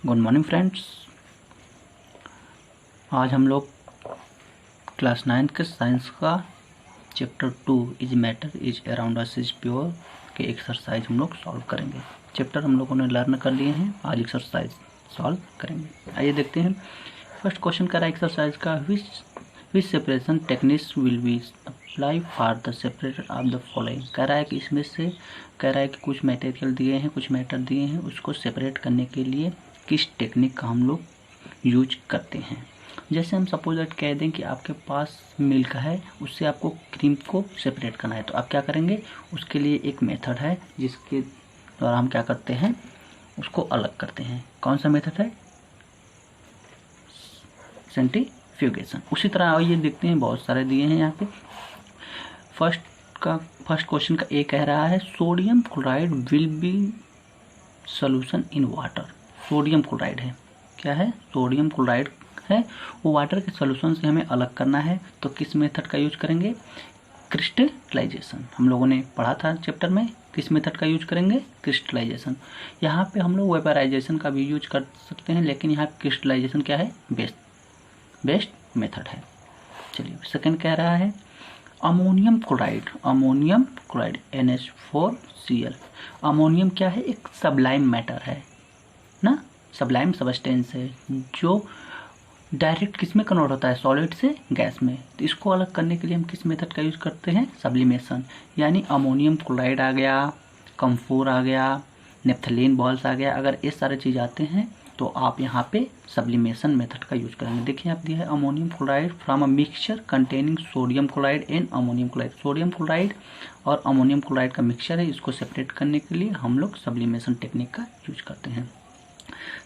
Good morning friends. आज हम लोग क्लास 9 के साइंस का chapter 2 is matter is around us is pure के एक्सरसाइज हम लोग सॉल्व करेंगे। चैप्टर हम लोगों ने लर्न कर लिए हैं, आज एक्सरसाइज सॉल्व करेंगे। आइए देखते हैं। फर्स्ट क्वेश्चन कर रहा है एक्सरसाइज का, which separation techniques will be apply for the separator of the following. कह रहा है कि इसमें से कह रहा है कि कुछ मटेरियल दिए हैं, कुछ मैटर दिए हैं, उसको सेपरेट करने के लिए किस टेक्निक का हम लोग यूज करते हैं। जैसे हम सपोज दैट कह दें कि आपके पास मिल्क है, उससे आपको क्रीम को सेपरेट करना है, तो आप क्या करेंगे, उसके लिए एक मेथड है जिसके द्वारा हम क्या करते हैं, उसको अलग करते हैं। कौन सा मेथड है? सेंट्रीफ्यूगेशन। उसी तरह ये देखते हैं, बहुत सारे दिए हैं यहाँ पे। फर्स्ट क्वेश्चन का ए कह रहा है sodium chloride will be solution in water. Sodium chloride है, क्या है? सोडियम क्लोराइड है, वो वाटर के सोल्यूशन से हमें अलग करना है, तो किस मेथड का यूज करेंगे? क्रिस्टलाइजेशन। हम लोगों ने पढ़ा था चैप्टर में, किस मेथड का यूज करेंगे? क्रिस्टलाइजेशन। यहाँ पे हम लोग वेपराइजेशन का भी यूज कर सकते हैं, लेकिन यहाँ क्रिस्टलाइजेशन क्या है? बेस्ट मेथड है। चलिए सेकंड कह रहा है अमोनियम क्लोराइड NH4Cl। अमोनियम क्या है? एक सबलाइम मैटर है ना, सबलाइम सबस्टेंस है जो डायरेक्ट किस में कन्वर्ट होता है? सॉलिड से गैस में। तो इसको अलग करने के लिए हम किस मेथड का यूज करते हैं? सब्लिमेशन। यानी अमोनियम क्लोराइड आ गया, कम्फोर आ गया, नेफ्थलीन बॉल्स आ गया, अगर ये सारे चीज आते हैं तो आप यहाँ पे सब्लिमेशन मेथड का यूज करेंगे। देखिए आप दिया है ammonium chloride from a mixture containing sodium chloride and ammonium chloride. Sodium chloride और अमोनियम क्लोराइड का मिक्सचर है, इसको सेपरेट करने के लिए हम लोग सब्लिमेशन टेक्निक का यूज करते हैं।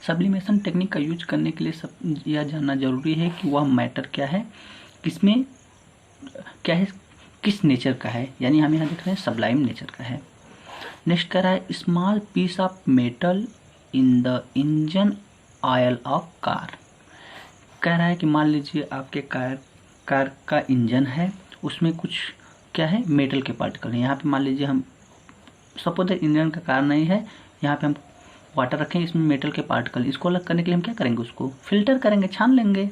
सब्लिमेशन टेक्निक का यूज करने के लिए सब यह जानना जरूरी है कि वह मैटर क्या है, किसमें क्या है, किस नेचर का है। यानी हम यहाँ देख रहे हैं सबलाइम नेचर का है। नेक्स्ट कह रहा है small piece of metal in the engine oil of car. कह रहा है कि मान लीजिए आपके कार का इंजन है, उसमें कुछ क्या है? मेटल के पार्टिकल है। यहाँ पे मान लीजिए हम सपोज इंजन का कार नहीं है, यहाँ पे हम वाटर रखें, इसमें मेटल के पार्टिकल, इसको अलग करने के लिए हम क्या करेंगे? उसको फिल्टर करेंगे, छान लेंगे।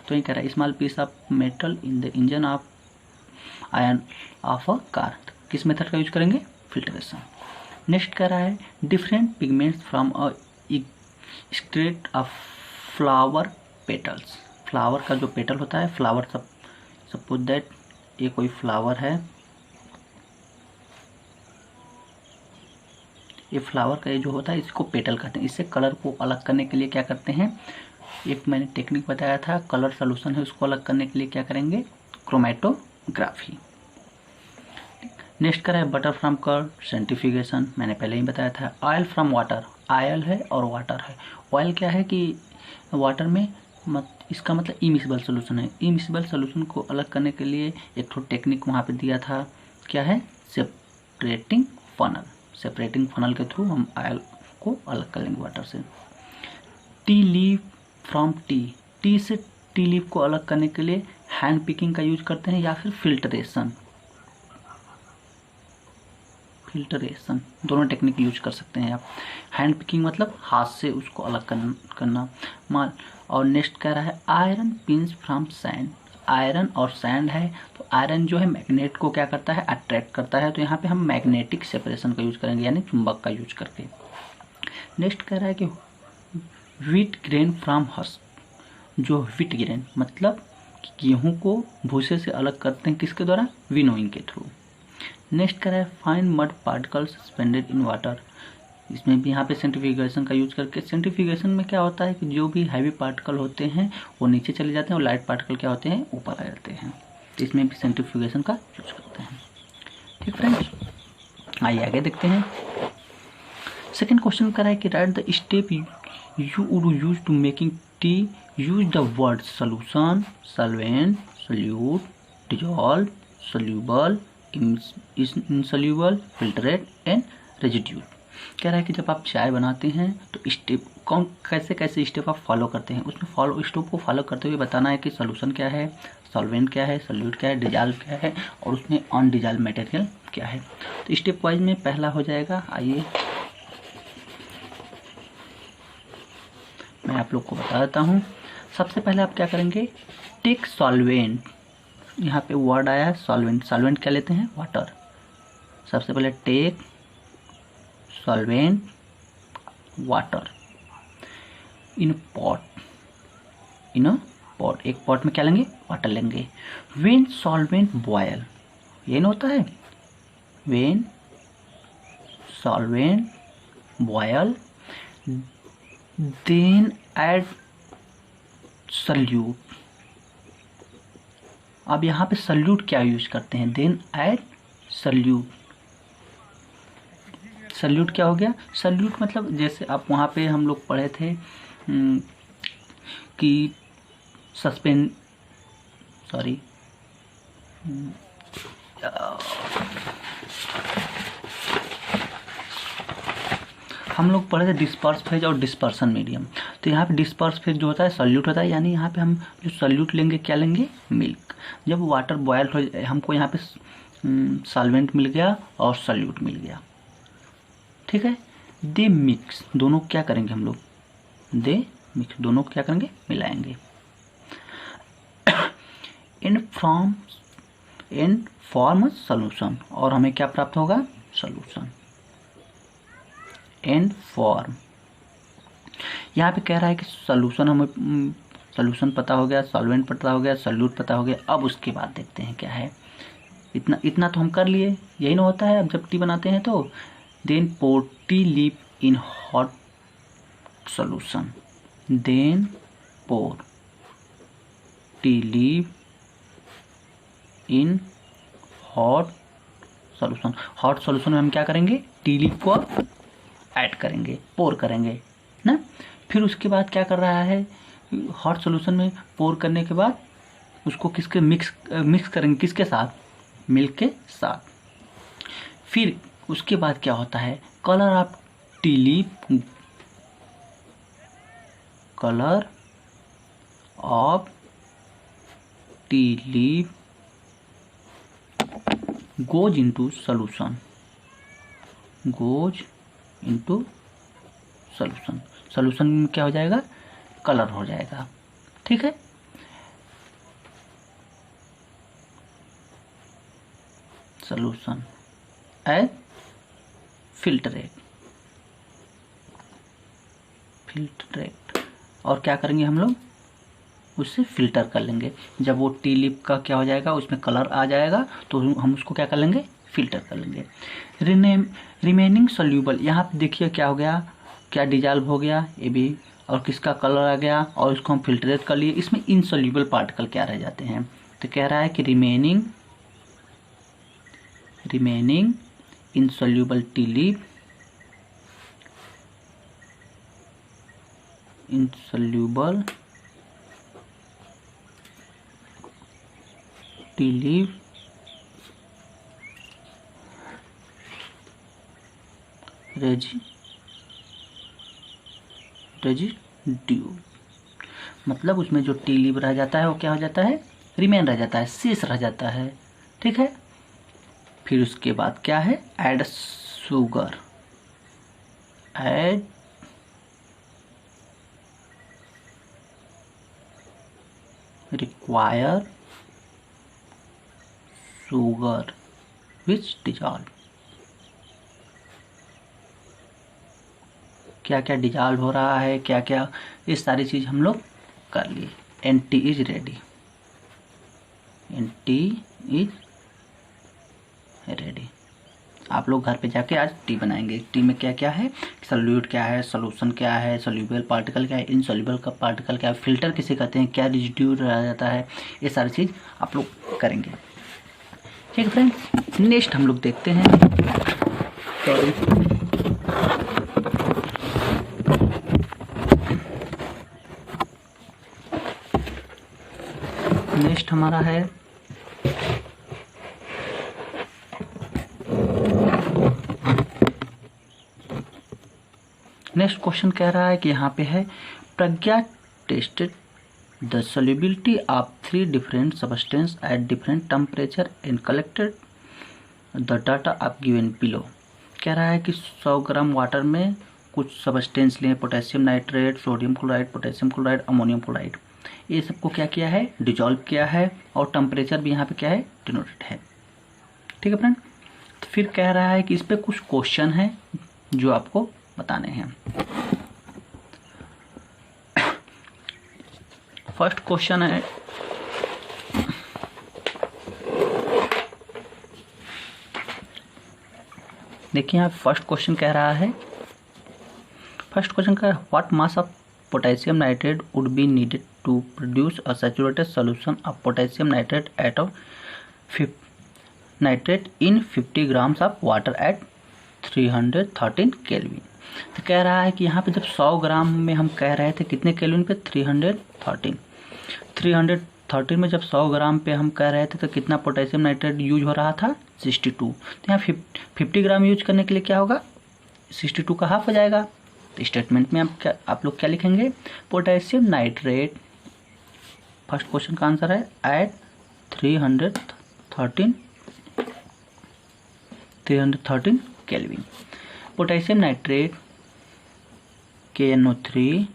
तो ये कह रहा है small piece of metal in the engine of ion of a car. किस मेथड का यूज करेंगे? फिल्ट्रेशन। नेक्स्ट कह रहा है different pigments from a extract of flower petals. Flower का जो पेटल होता है, फ्लावर सपोज दैट ये कोई फ्लावर है, ये फ्लावर का ये जो होता है इसको पेटल कहते हैं। इससे कलर को अलग करने के लिए क्या करते हैं? एक मैंने टेक्निक बताया था, कलर सोल्यूशन है, उसको अलग करने के लिए क्या करेंगे? क्रोमेटोग्राफी। नेक्स्ट करा है बटर फ्रॉम कर्ड, सेंट्रीफ्यूगेशन, मैंने पहले ही बताया था। ऑयल फ्रॉम वाटर, ऑयल है और वाटर है। ऑयल क्या है कि वाटर में इसका मतलब इमिसिबल सोल्यूशन है। इमिसिबल सोल्यूशन को अलग करने के लिए एक तो टेक्निक वहाँ पे दिया था, क्या है? Separating funnel. सेपरेटिंग फनल के थ्रू हम ऑयल को अलग कर लेंगे वाटर से। टी लीफ फ्रॉम टी से टी लीफ को अलग करने के लिए हैंड पिकिंग का यूज करते हैं या फिर फिल्ट्रेशन। दोनों टेक्निक यूज कर सकते हैं आप। हैंड पिकिंग मतलब हाथ से उसको अलग करना माल। और नेक्स्ट कह रहा है iron pins from sand. Iron और सैंड है, तो आयरन जो है मैग्नेट को क्या करता है? अट्रैक्ट करता है, तो यहाँ पे हम मैग्नेटिक सेपरेशन का यूज करेंगे, यानी चुंबक का यूज करके। नेक्स्ट कह रहा है कि व्हीट ग्रेन फ्रॉम हस्क। जो व्हीट ग्रेन मतलब गेहूं को भूसे से अलग करते हैं, किसके द्वारा? विनोइंग के थ्रू। नेक्स्ट कह रहा है fine mud particle suspended in water. इसमें भी यहाँ पे सेंट्रीफ्यूगेशन का यूज करके, सेंट्रीफ्यूगेशन में क्या होता है कि जो भी हैवी पार्टिकल होते हैं वो नीचे चले जाते हैं और लाइट पार्टिकल क्या होते हैं? ऊपर आ जाते हैं। तो इसमें भी सेंट्रीफ्यूगेशन का यूज करते हैं। ठीक फ्रेंड्स, आइए आगे देखते हैं। सेकेंड क्वेश्चन कह रहा है कि write the step you would use to making tea, use the word solution, solvent, solute, dissolve, soluble, insoluble, filtrate and residue. कह रहा है कि जब आप चाय बनाते हैं तो स्टेप कैसे स्टेप आप फॉलो करते हैं, उसमें स्टेप को फॉलो करते हुए बताना है कि सोल्यूशन क्या है, सॉल्वेंट क्या है, सोल्यूट क्या है, डिजॉल्व क्या है और उसमें अनडिजॉल्व मटेरियल क्या है। तो स्टेप वाइज में पहला हो जाएगा, आइए मैं आप लोग को बता देता हूँ। सबसे पहले आप क्या करेंगे, टेक सॉल्वेंट, यहाँ पे वर्ड आया है सॉल्वेंट, सॉल्वेंट क्या लेते हैं, वाटर। सबसे पहले take solvent water in pot, in a pot, एक पॉट में क्या लेंगे, वाटर लेंगे। व्हेन सॉल्वेंट बॉयल, ये ना होता है, when solvent boil then add solute. अब यहाँ पे सल्यूट क्या यूज करते हैं, देन ऐड सल्यूट। सल्यूट क्या हो गया, सल्यूट मतलब जैसे आप वहाँ पे हम लोग पढ़े थे कि सस्पेंड, सॉरी हम लोग पढ़े थे डिस्पर्स फेज और डिस्पर्सन मीडियम। तो यहाँ पे डिस्पर्स फेज जो होता है सल्यूट होता है, यानी यहाँ पे हम जो सल्यूट लेंगे क्या लेंगे, मिल्क। जब वाटर बॉयल हो जाए, हमको यहाँ पे सॉल्वेंट मिल गया और सल्यूट मिल गया, ठीक है। दे मिक्स, दोनों क्या करेंगे हम लोग, दे मिक्स, दोनों क्या करेंगे, मिलाएंगे। इन फॉर्म सॉल्यूशन, और हमें क्या प्राप्त होगा, सॉल्यूशन। एंड फॉर्म, यहाँ पे कह रहा है कि सॉल्यूशन, हमें सॉल्यूशन पता हो गया, सॉल्वेंट पता हो गया, सॉल्यूट पता हो गया। अब उसके बाद देखते हैं क्या है, इतना तो हम कर लिए, यही ना होता है। अब जब टी बनाते हैं तो then pour tea leave in hot solution, then pour tea leave in hot solution. Hot solution में हम क्या करेंगे, टी लीव को ऐड करेंगे, पोर करेंगे ना। फिर उसके बाद क्या कर रहा है, हॉट सॉल्यूशन में पोर करने के बाद उसको किसके मिक्स करेंगे, किसके साथ, मिल्क के साथ। फिर उसके बाद क्या होता है, colour of T leaf, colour of T leaf goes into solution, goes into solution. Solution में क्या हो जाएगा, कलर हो जाएगा, ठीक है। सॉल्यूशन एज फिल्टरेट, फिल्टरेट, और क्या करेंगे हम लोग, उससे फिल्टर कर लेंगे। जब वो टी लीफ का क्या हो जाएगा, उसमें कलर आ जाएगा, तो हम उसको क्या कर लेंगे, फिल्टर कर लेंगे। रिमेनिंग सोल्यूबल, यहाँ पे देखिए क्या हो गया, क्या डिजॉल्व हो गया ये भी, और किसका कलर आ गया, और इसको हम फिल्टरेट कर लिए। इसमें इनसोल्यूबल पार्टिकल क्या रह जाते हैं, तो कह रहा है कि remaining insoluble T leaf, insoluble T leaf residue, मतलब उसमें जो टी लीफ रह जाता है वो क्या हो जाता है, रिमेन रह जाता है, शेष रह जाता है, ठीक है। फिर उसके बाद क्या है, add sugar, add require sugar विच डिजॉल्व, क्या क्या डिजॉल्व हो रहा है, क्या क्या, ये सारी चीज हम लोग कर लिए। And T is ready, and T is ready. आप लोग घर पे जाके आज टी बनाएंगे। टी में क्या क्या है, सॉल्यूट क्या है, सॉल्यूशन क्या है, सोल्यूबल पार्टिकल क्या है, इनसोल्यूबल का पार्टिकल क्या है, फिल्टर किसे कहते हैं, क्या रेजिड्यू रह जाता है, ये सारी चीज़ आप लोग करेंगे, ठीक है फ्रेंड्स। नेक्स्ट हम लोग देखते हैं, नेक्स्ट हमारा है नेक्स्ट क्वेश्चन कह रहा है कि यहाँ पे है, प्रज्ञा tested the solubility of 3 different substances at different temperature and collected the data of given below। कह रहा है कि 100 ग्राम वाटर में कुछ सब्सटेंस लिए, potassium nitrate, sodium chloride, potassium chloride, ammonium chloride, ये सबको क्या किया है, डिजॉल्व किया है, और टेम्परेचर भी यहाँ पे क्या है, डिनोटेड है। ठीक है फ्रेंड। तो फिर कह रहा है कि इस पे कुछ क्वेश्चन है जो आपको बताने हैं। फर्स्ट क्वेश्चन है, देखिए यहाँ फर्स्ट क्वेश्चन कह रहा है, फर्स्ट क्वेश्चन का what mass of potassium nitrate would be needed to produce a saturated solution of potassium nitrate at nitrate in 50 grams of water at 313 kelvin. तो कह रहा है कि यहाँ पे जब 100 ग्राम में हम कह रहे थे कितने केल्विन पे, 313 में जब 100 ग्राम पे हम कह रहे थे तो कितना पोटेशियम नाइट्रेट यूज हो रहा था, 62। तो यहाँ 50 ग्राम यूज करने के लिए क्या होगा, 62 का हाफ हो जाएगा। तो स्टेटमेंट में आप लोग क्या लिखेंगे, पोटेशियम नाइट्रेट, फर्स्ट क्वेश्चन का आंसर है at 313 kelvin. Potassium nitrate KNO3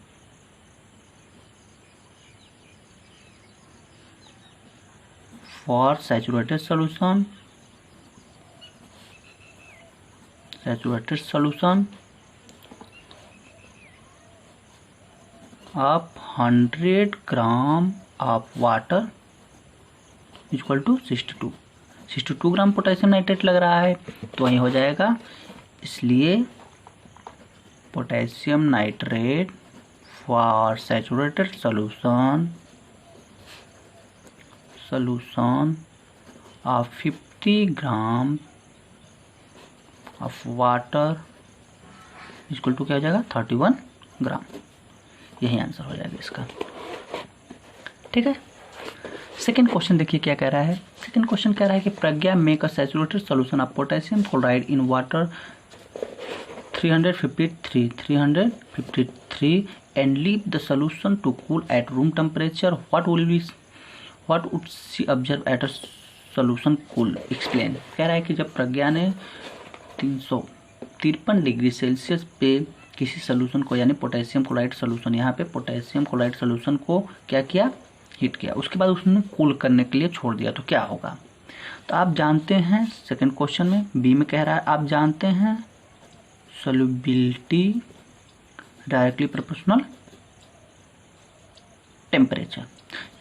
for saturated solution of 100 gram of water equal to 62 gram potassium nitrate लग रहा है, तो वही हो जाएगा। इसलिए potassium nitrate for saturated solution of 50 gram of water equal to क्या हो जाएगा, 31 ग्राम। यही आंसर हो जाएगा इसका। ठीक है। सेकेंड क्वेश्चन देखिए क्या कह रहा है। सेकेंड क्वेश्चन कह रहा है कि प्रज्ञा make a saturated solution of potassium chloride in water 353 and leave the solution to cool at room temperature. What would she observe at a solution cool? Explain। कह रहा है कि जब प्रज्ञा ने 353 डिग्री सेल्सियस पे किसी सोल्यूशन को, यानी पोटेशियम क्लोराइड सोल्यूशन, यहाँ पे पोटेशियम क्लोराइड सोल्यूशन को क्या किया, हीट किया, उसके बाद उसने कूल करने के लिए छोड़ दिया, तो क्या होगा। तो आप जानते हैं सेकंड क्वेश्चन में बी में कह रहा है, आप जानते हैं सॉल्युबिलिटी डायरेक्टली प्रोपोर्शनल टेम्परेचर,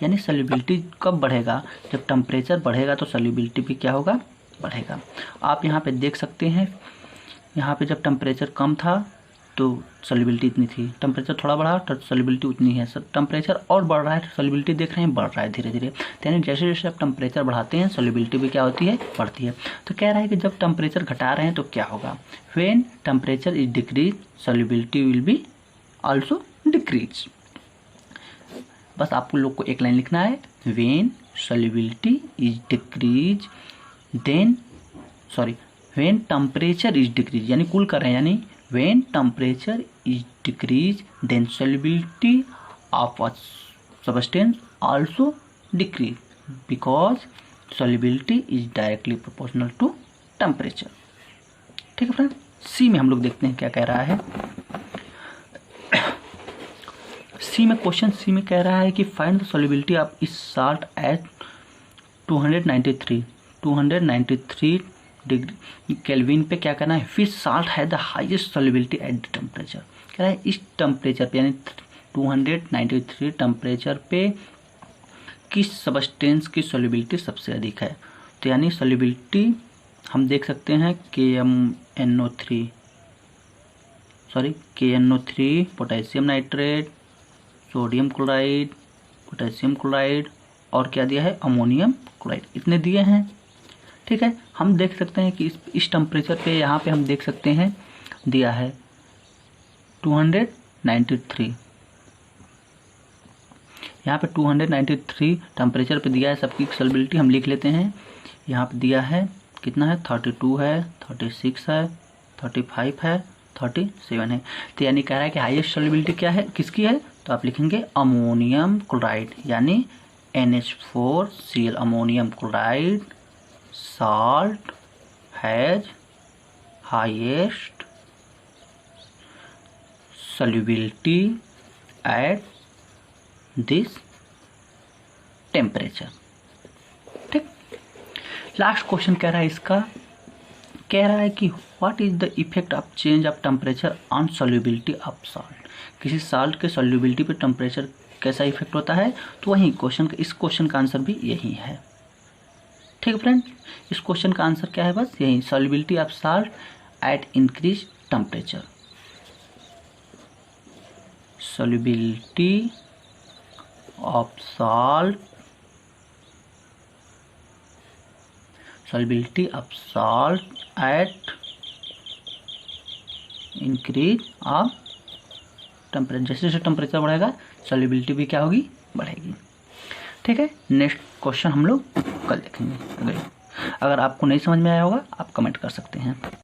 यानी सॉल्युबिलिटी कब बढ़ेगा, जब टेम्परेचर बढ़ेगा तो सॉल्युबिलिटी भी क्या होगा, बढ़ेगा। आप यहाँ पे देख सकते हैं, यहाँ पे जब टेम्परेचर कम था तो सॉल्युबिलिटी इतनी थी, टेम्परेचर थोड़ा बढ़ा तो सॉल्युबिलिटी उतनी है, टेम्परेचर और बढ़ रहा है, सॉल्युबिलिटी देख रहे हैं बढ़ रहा है धीरे धीरे। यानी जैसे जैसे आप टेम्परेचर बढ़ाते हैं सॉल्युबिलिटी भी क्या होती है, बढ़ती है। तो कह रहा है कि जब टेम्परेचर घटा रहे हैं तो क्या होगा, when temperature is decrease solubility will be also decrease. बस आप लोग को एक लाइन लिखना है, when solubility is decrease then when temperature is decrease, यानी कूल कर रहे हैं, यानी when temperature is decreased then solubility of a substance also decrease because solubility is directly proportional to temperature। ठीक है फ्रेंड। सी में हम लोग देखते हैं क्या कह रहा है। सी में क्वेश्चन सी में कह रहा है कि फाइंड द solubility of इस salt at 293 डिग्री केल्विन पे क्या करना है, फिर साल्ट है the highest solubility at the temperature. कह रहा है इस टेम्परेचर पे यानी 293 टेम्परेचर पे किस सब्सटेंस की सॉल्युबिलिटी सबसे अधिक है। तो यानी सॉल्युबिलिटी हम देख सकते हैं KNO3 potassium nitrate, sodium chloride, potassium chloride और क्या दिया है, अमोनियम क्लोराइड, इतने दिए हैं। ठीक है। हम देख सकते हैं कि इस टेम्परेचर पे यहाँ पे हम देख सकते हैं दिया है 293, यहाँ पे 293 टेम्परेचर पे दिया है, सबकी सॉल्युबिलिटी हम लिख लेते हैं। यहाँ पे दिया है कितना है, 32 है, 36 है, 35 है, 37 है। तो यानी कह रहा है कि हाईएस्ट सॉल्युबिलिटी क्या है, किसकी है, तो आप लिखेंगे अमोनियम क्लोराइड, यानी NH4Cl ammonium chloride salt has highest solubility at this temperature। ठीक, लास्ट क्वेश्चन कह रहा है इसका, कह रहा है कि what is the effect of change of temperature on solubility of salt. किसी साल्ट के सॉल्युबिलिटी पे टेम्परेचर कैसा इफेक्ट होता है, तो वही क्वेश्चन, इस क्वेश्चन का आंसर भी यही है। ठीक है फ्रेंड, इस क्वेश्चन का आंसर क्या है, बस यही, solubility of salt at increase temperature. solubility of salt at increase of temperature. जैसे जैसे टेम्परेचर बढ़ेगा सॉल्युबिलिटी भी क्या होगी, बढ़ेगी। ठीक है, नेक्स्ट क्वेश्चन हम लोग कल देखेंगे। अगर आपको नहीं समझ में आया होगा आप कमेंट कर सकते हैं।